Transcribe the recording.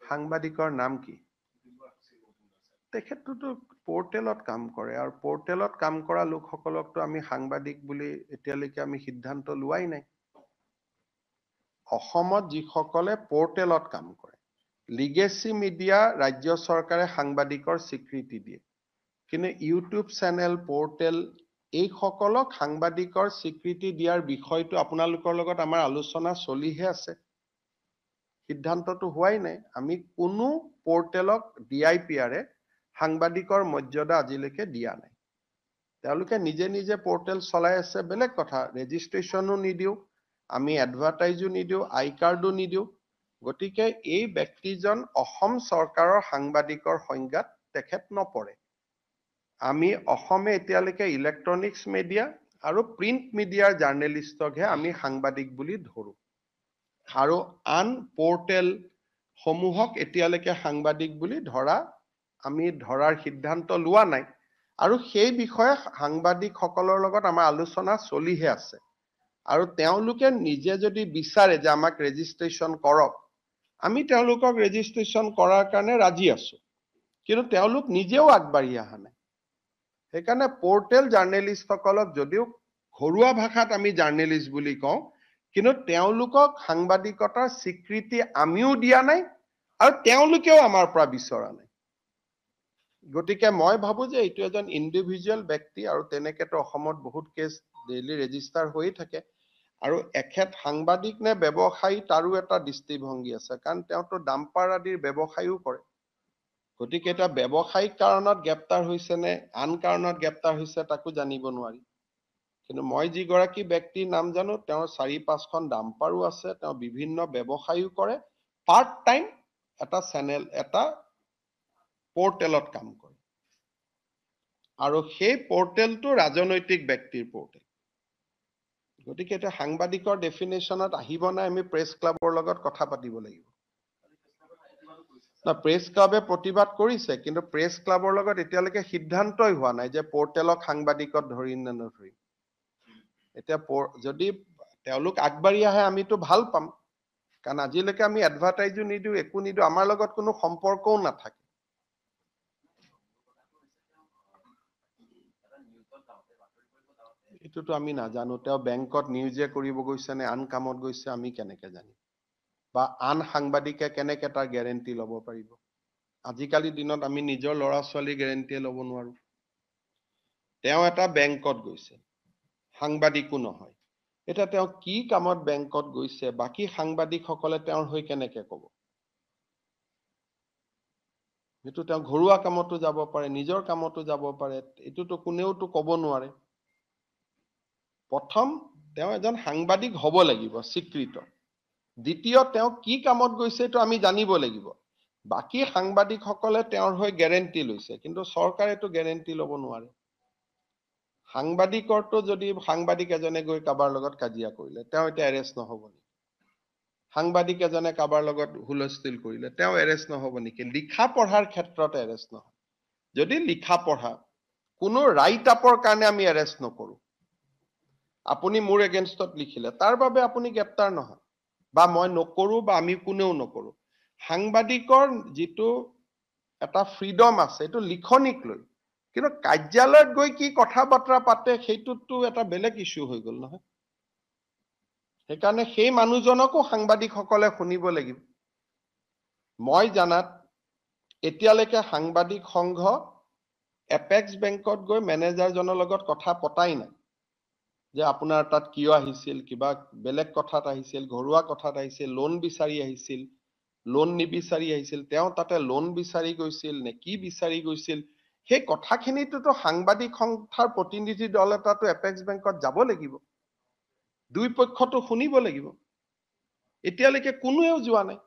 সাংবাদিকৰ নাম কি? তেখেতটো পোৰ্টেলত কাম কৰে আৰু পোৰ্টেলত কাম কৰা লোকসকলকতো আমি সাংবাদিক বুলি এতিয়ালৈকে আমি সিদ্ধান্ত লোৱাই নাই। অসমত যিসকলে পোৰ্টেলত কাম কৰে, লিগেসি মিডিয়া ৰাজ্য চৰকাৰে সাংবাদিকৰ স্বীকৃতি দিয়ে, কিন্তু ইউটিউব চেনেল, পোৰ্টেল এই সকলক সাংবাদিকৰ স্বীকৃতি দিয়াৰ বিষয়টো আপোনালোকৰ লগত আমাৰ আলোচনা চলিহে আছে। সিদ্ধান্তটো হোৱাই নাই। আমি কোনো পোৰ্টেলক ডিআইপিআৰে সাংবাদিকৰ মৰ্যাদা আজিলৈকে দিয়া নাই। তেওঁলোকে নিজে নিজে পোৰ্টেল চলাই আছে, বেলেগ কথা। ৰেজিষ্ট্ৰেশ্যনো নিদিও, আমি এডভাৰটাইজো নিদিও, আই কাৰ্ডো নিদিও। গতিকে এই ব্যক্তিজন অসম চৰকাৰৰ সাংবাদিকৰ সংজ্ঞাত তেখেত নপৰে। আমি অসমে এতিয়ালৈকে ইলেক্ট্ৰনিক্স মিডিয়া আৰু প্ৰিণ্ট মিডিয়াৰ জাৰ্নেলিষ্টকহে আমি সাংবাদিক বুলি ধৰো, আৰু আন পোৰ্টেল সমূহক এতিয়ালৈকে সাংবাদিক বুলি আমি ধৰাৰ সিদ্ধান্ত লোৱা নাই। আৰু সেই বিষয়ে সাংবাদিকসকলৰ লগত আমাৰ আলোচনা চলিহে আছে। আৰু তেওঁলোকে নিজে যদি বিচাৰে যে আমাক ৰেজিষ্ট্ৰেশ্যন কৰক, আমি তেওঁলোকক ৰেজিষ্ট্ৰেশ্যন কৰাৰ কাৰণে ৰাজি আছো, কিন্তু তেওঁলোক নিজেও আগবাঢ়ি অহা নাই। সেইকাৰণে পোৰ্টেল জাৰ্নেলিষ্টসকলক যদিও ঘৰুৱা ভাষাত আমি জাৰ্নেলিষ্ট বুলি কওঁ, কিন্তু তেওঁলোকক সাংবাদিকতাৰ স্বীকৃতি আমিও দিয়া নাই আৰু তেওঁলোকেও আমাৰ পৰা বিচৰা নাই। গতিকে মই ভাবো যে এইটো এজন ইণ্ডিভিজুৱেল ব্যক্তি, আৰু তেনেকেতো অসমত বহুত কেছ ডেইলি ৰেজিষ্টাৰ হৈয়ে থাকে। আৰু এখেত সাংবাদিক নে ব্যৱসায়ী তাৰো এটা দৃষ্টিভংগী আছে, কাৰণ তেওঁতো ডাম্পাৰ আদিৰ ব্যৱসায়ও কৰে। গতিকে এটা ব্যৱসায়িক কাৰণত গ্ৰেপ্তাৰ হৈছে নে আন কাৰণত গ্ৰেপ্তাৰ হৈছে তাকো জানিব নোৱাৰি। কিন্তু মই যিগৰাকী ব্যক্তিৰ নাম জানো, তেওঁৰ ৪-৫খন ডাম্পাৰো আছে, তেওঁ বিভিন্ন ব্যৱসায়ও কৰে, পাৰ্ট টাইম এটা চেনেল, এটা পোৰ্টেলত কাম কৰে। আৰু সেই পোৰ্টেলটো ৰাজনৈতিক ব্যক্তিৰ পোৰ্টেল। গতিকে এটা সাংবাদিকৰ ডেফিনেশ্যনত আহিব নাই, আমি প্ৰেছ ক্লাবৰ লগত কথা পাতিব লাগিব। প্ৰেছ ক্লাবে প্ৰতিবাদ কৰিছে, কিন্তু প্ৰেছ ক্লাবৰ লগত এতিয়ালৈকে সিদ্ধান্তই হোৱা নাই যে পোৰ্টেলক সাংবাদিকত ধৰিম নে নধৰিম। এতিয়া যদি তেওঁলোক আগবাঢ়ি আহে আমিতো ভাল পাম, কাৰণ আজিলৈকে আমি এডভাৰটাইজো নিদিও, একো নিদিও, আমাৰ লগত কোনো সম্পৰ্কও নাথাকে। এইটোতো আমি নাজানো, তেওঁ বেংকত নিউজে কৰিব গৈছে নে আন কামত গৈছে আমি কেনেকে জানিম, বা আন সাংবাদিকে কেনেকে তাৰ গেৰেণ্টি ল'ব পাৰিব। আজিকালি দিনত আমি নিজৰ ল'ৰা ছোৱালী গেৰেণ্টিয়ে ল'ব নোৱাৰো। তেওঁ এটা বেংকত গৈছে, সাংবাদিকো নহয়। এতিয়া তেওঁ কি কামত বেংকত গৈছে, বাকী সাংবাদিকসকলে তেওঁৰ হৈ কেনেকে ক'ব? সেইটো তেওঁ ঘৰুৱা কামতো যাব পাৰে, নিজৰ কামতো যাব পাৰে, এইটোতো কোনেওতো ক'ব নোৱাৰে। প্ৰথম তেওঁ এজন সাংবাদিক হ'ব লাগিব স্বীকৃত। দ্বিতীয়, তেওঁ কি কামত গৈছে এইটো আমি জানিব লাগিব। বাকী সাংবাদিকসকলে তেওঁৰ হৈ গেৰেণ্টি লৈছে, কিন্তু চৰকাৰেতো গেৰেণ্টি ল'ব নোৱাৰে। সাংবাদিকৰটো যদি সাংবাদিক এজনে গৈ কাৰোবাৰ লগত কাজিয়া কৰিলে, তেওঁ এতিয়া এৰেষ্ট নহ'ব নেকি? সাংবাদিক এজনে কাৰোবাৰ লগত হুলস্থুল কৰিলে, তেওঁ এৰেষ্ট নহ'ব নেকি? লিখা পঢ়াৰ ক্ষেত্ৰত এৰেষ্ট নহয়। যদি লিখা পঢ়া কোনো ৰাইট আপৰ কাৰণে আমি এৰেষ্ট নকৰো, আপুনি মোৰ এগেইনষ্টত লিখিলে তাৰ বাবে আপুনি গ্ৰেপ্তাৰ নহয়, বা মই নকৰো বা আমি কোনেও নকৰো। সাংবাদিকৰ যিটো এটা ফ্ৰীডম আছে, এইটো লিখনিক লৈ, কিন্তু কাৰ্যালয়ত গৈ কি কথা বতৰা পাতে সেইটোতো এটা বেলেগ ইস্যু হৈ গ'ল নহয়। সেইকাৰণে সেই মানুহজনকো সাংবাদিকসকলে শুনিব লাগিব। মই জানাত এতিয়ালৈকে সাংবাদিক সংঘ এপেক্স বেংকত গৈ মেনেজাৰজনৰ লগত কথা পতাই নাই যে আপোনাৰ তাত কিয় আহিছিল, কিবা বেলেগ কথাত আহিছিল, ঘৰুৱা কথাত আহিছিল, লোন বিচাৰি আহিছিল, লোন নিবিচাৰি আহিছিল, তেওঁ তাতে লোন বিচাৰি গৈছিল নে কি বিচাৰি গৈছিল, সেই কথাখিনিতো সাংবাদিক সংস্থাৰ প্ৰতিনিধি দল এটাতো এপেক্স বেংকত যাব লাগিব, দুই পক্ষতো শুনিব লাগিব। এতিয়ালৈকে কোনোৱেও যোৱা নাই।